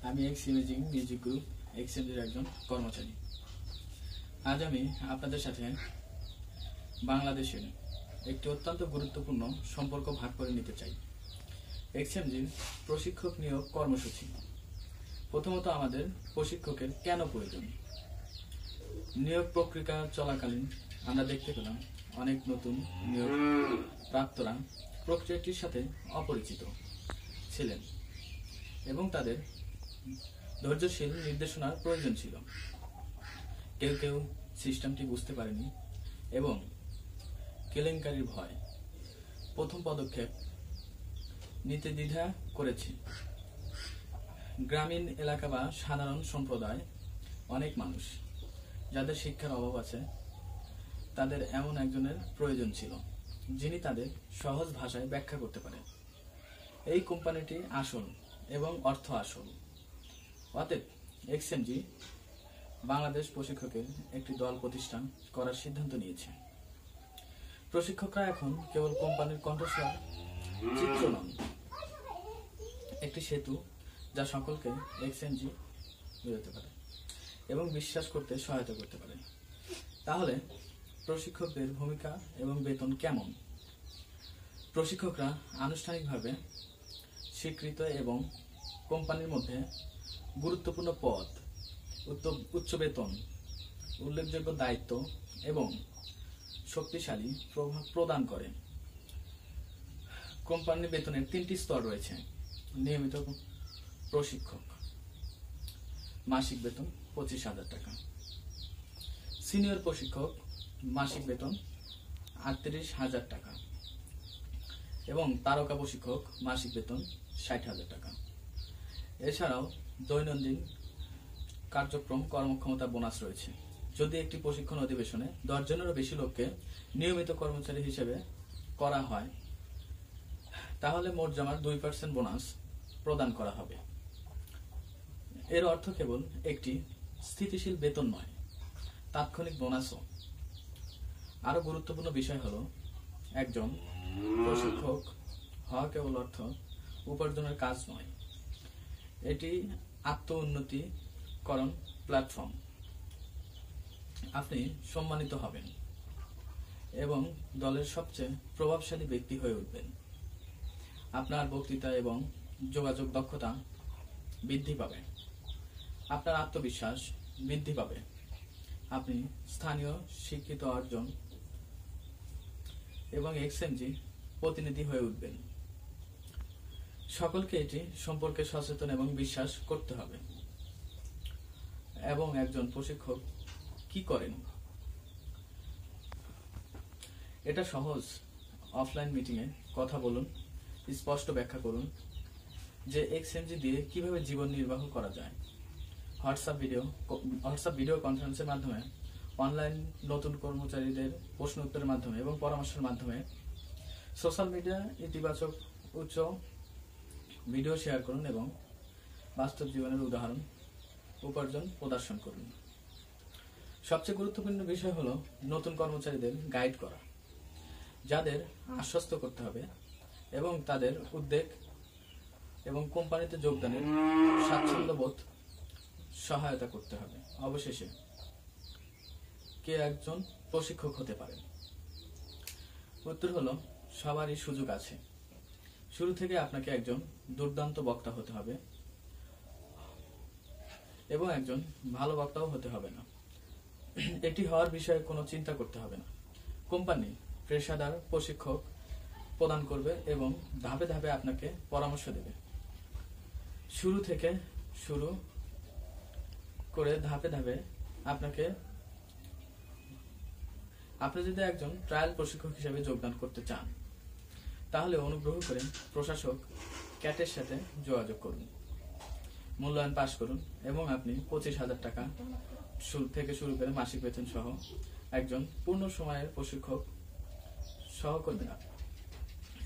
আমি x imaging music group এক্সএমজির একজন কর্মচারী। আজ আমি আপনাদের সাথে বাংলাদেশের একটি অত্যন্ত গুরুত্বপূর্ণ সম্পর্ক ভাগ করে নিতে চাই। এক্সএমজির প্রশিক্ষক নিয়োগ কর্মসূচি। প্রথমত, আমাদের প্রশিক্ষকের কেন প্রয়োজন? নিয়োগ প্রক্রিয়া চলাকালীন আমরা দেখতে পেলাম অনেক নতুন নিয়োগ প্রাপ্তরা প্রক্রিয়াটির সাথে অপরিচিত ছিলেন এবং তাদের ধৈর্যশীল নির্দেশনার প্রয়োজন ছিল। কেউ কেউ সিস্টেমটি বুঝতে পারেনি এবং কেলেঙ্কারির ভয় প্রথম পদক্ষেপ নিতে দ্বিধা করেছে। গ্রামীণ এলাকা বা সাধারণ সম্প্রদায় অনেক মানুষ যাদের শিক্ষার অভাব আছে, তাদের এমন একজনের প্রয়োজন ছিল যিনি তাদের সহজ ভাষায় ব্যাখ্যা করতে পারেন। এই কোম্পানিটি আসল এবং অর্থ আসল। অতএব এক্সএমজি বাংলাদেশ প্রশিক্ষকের একটি দল প্রতিষ্ঠা করার সিদ্ধান্ত নিয়েছে। প্রশিক্ষকরা এখন কেবল কোম্পানির কণ্ঠস্বর চিত্র নন, একটি সেতু যা সকলকে এক্সএমজি বেরোতে পারে এবং বিশ্বাস করতে সহায়তা করতে পারে। তাহলে প্রশিক্ষকদের ভূমিকা এবং বেতন কেমন? প্রশিক্ষকরা আনুষ্ঠানিকভাবে স্বীকৃত এবং কোম্পানির মধ্যে গুরুত্বপূর্ণ পদ, উচ্চ বেতন, উল্লেখযোগ্য দায়িত্ব এবং শক্তিশালী প্রভাব প্রদান করে। কোম্পানির বেতনের 3টি স্তর রয়েছে। নিয়মিত প্রশিক্ষক মাসিক বেতন 25,000 টাকা, সিনিয়র প্রশিক্ষক মাসিক বেতন 38,000 টাকা এবং তারকা প্রশিক্ষক মাসিক বেতন 60,000 টাকা। এছাড়াও দৈনন্দিন কার্যক্রম কর্মক্ষমতা বোনাস রয়েছে। যদি একটি প্রশিক্ষণ অধিবেশনে 10 জনেরও বেশি লোককে নিয়মিত কর্মচারী হিসেবে করা হয়, তাহলে মোট জমার 2% বোনাস প্রদান করা হবে। এর অর্থ কেবল একটি স্থিতিশীল বেতন নয়, তাৎক্ষণিক বোনাসও। আরো গুরুত্বপূর্ণ বিষয় হলো, একজন প্রশিক্ষক হওয়া কেবল অর্থ উপার্জনের কাজ নয়, এটি আত্ম-উন্নতিকরণ প্ল্যাটফর্ম। আপনি সম্মানিত হবেন এবং দলের সবচেয়ে প্রভাবশালী ব্যক্তি হয়ে উঠবেন। আপনার বক্তৃতা এবং যোগাযোগ দক্ষতা বৃদ্ধি পাবে, আপনার আত্মবিশ্বাস বৃদ্ধি পাবে, আপনি স্থানীয় স্বীকৃতি অর্জন এবং এক্সএমজি প্রতিনিধি হয়ে উঠবেন। সকলকে এটি সম্পর্কে সচেতন এবং বিশ্বাস করতে হবে। এবং একজন প্রশিক্ষক কি করেন? এটা সহজ। অফলাইন মিটিংয়ে কথা বলুন, স্পষ্ট ব্যাখ্যা করুন যে এক্সএমজি দিয়ে কিভাবে জীবন নির্বাহ করা যায়। হোয়াটসঅ্যাপ ভিডিও কনফারেন্সের মাধ্যমে, অনলাইন নতুন কর্মচারীদের প্রশ্ন উত্তরের মাধ্যমে এবং পরামর্শের মাধ্যমে, সোশ্যাল মিডিয়া ইতিবাচক উচ্চ ভিডিও শেয়ার করুন এবং বাস্তব জীবনের উদাহরণ উপার্জন প্রদর্শন করুন। সবচেয়ে গুরুত্বপূর্ণ বিষয় হলো নতুন কর্মচারীদের গাইড করা, যাদের আশ্বস্ত করতে হবে এবং তাদের উদ্বেগ এবং কোম্পানিতে যোগদানের স্বাচ্ছন্দ্যবোধ সহায়তা করতে হবে। অবশেষে, কে একজন প্রশিক্ষক হতে পারে? উত্তর হলো, সবারই সুযোগ আছে। শুরু থেকে আপনাকে একজন দুর্দান্ত বক্তা হতে হবে এবং একজন ভালো বক্তাও হতে হবে না। এটি হওয়ার বিষয়ে কোনো চিন্তা করতে হবে না। কোম্পানি পেশাদার প্রশিক্ষক প্রদান করবে এবং ধাপে ধাপে আপনাকে পরামর্শ দেবে। শুরু থেকে শুরু করে ধাপে ধাপে আপনি যদি একজন ট্রায়াল প্রশিক্ষক হিসেবে যোগদান করতে চান, তাহলে অনুগ্রহ করে প্রশাসক ক্যাটের সাথে যোগাযোগ করুন, মূল্যায়ন পাশ করুন এবং আপনি 25,000 টাকা থেকে শুরু করে মাসিক বেতন সহ একজন পূর্ণ সময়ের প্রশিক্ষক সহ করবেন।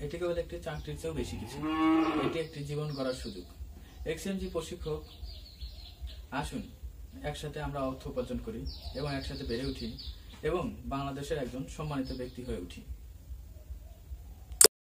এটি কেবল একটি চাকরির চেয়েও বেশি কিছু। এটি একটি জীবন গড়ার সুযোগ। এক্সএমজি প্রশিক্ষক, আসুন একসাথে আমরা অর্থ উপার্জন করি এবং একসাথে বেড়ে উঠি এবং বাংলাদেশের একজন সম্মানিত ব্যক্তি হয়ে উঠি।